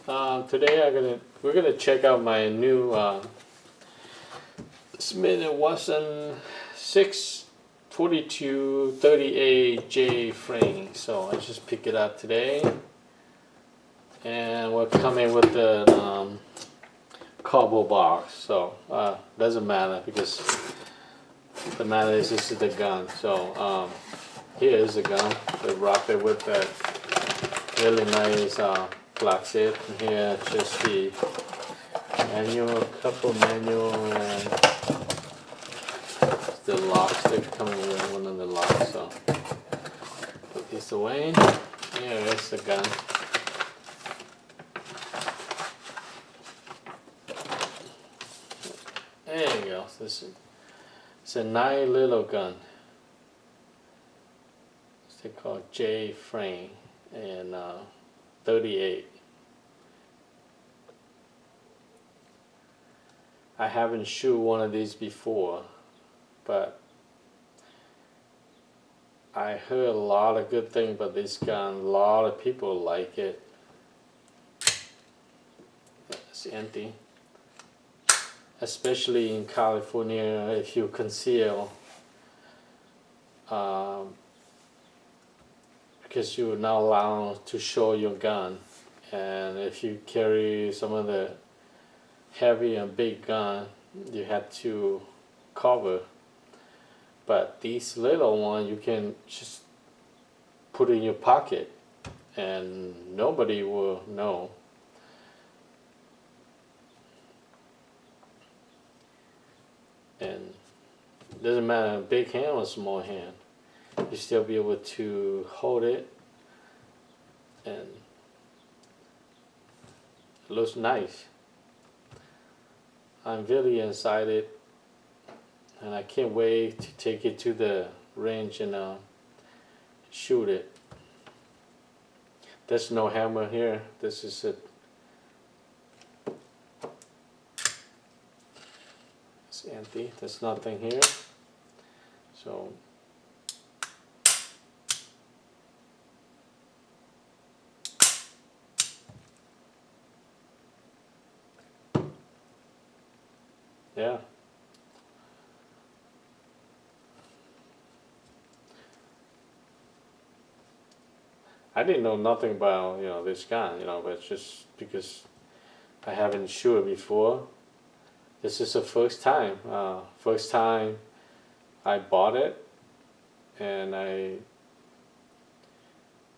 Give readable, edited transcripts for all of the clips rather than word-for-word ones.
Today we're gonna check out my new Smith & Wesson 642-38J frame. So I just picked it up today, and we're coming with the cardboard box. So doesn't matter because the matter is this is the gun. So here is the gun. We wrap it with that really nice black zip. And here just the manual, couple manual, and the locks. They're coming with one of the locks. So put this away. Here is the gun. There you go. It's a nice little gun. They call J frame and 38. I haven't shot one of these before, but I heard a lot of good things about this gun. A lot of people like it. It's empty. Especially in California, if you conceal, because you're not allowed to show your gun, and if you carry some of the heavy and big gun, you have to cover. But these little one, you can just put in your pocket, and nobody will know. And it doesn't matter big hand or small hand, you still be able to hold it, and it looks nice. I'm really excited, and I can't wait to take it to the range and shoot it. There's no hammer here. This is it. It's empty. There's nothing here. So yeah. I didn't know nothing about this gun, but it's just because I haven't shot it before. This is the first time. First time I bought it, and I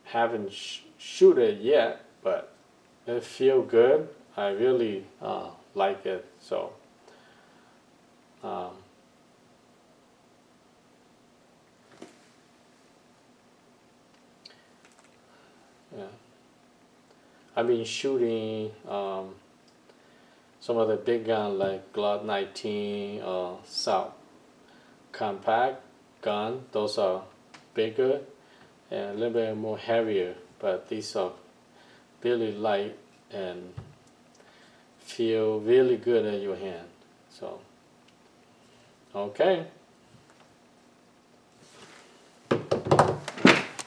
haven't shot it yet, but it feels good. I really like it. So yeah, I've been shooting some of the big guns like Glock 19 or Saib compact gun. Those are bigger and a little bit more heavier, but these are really light and feel really good in your hand. So okay.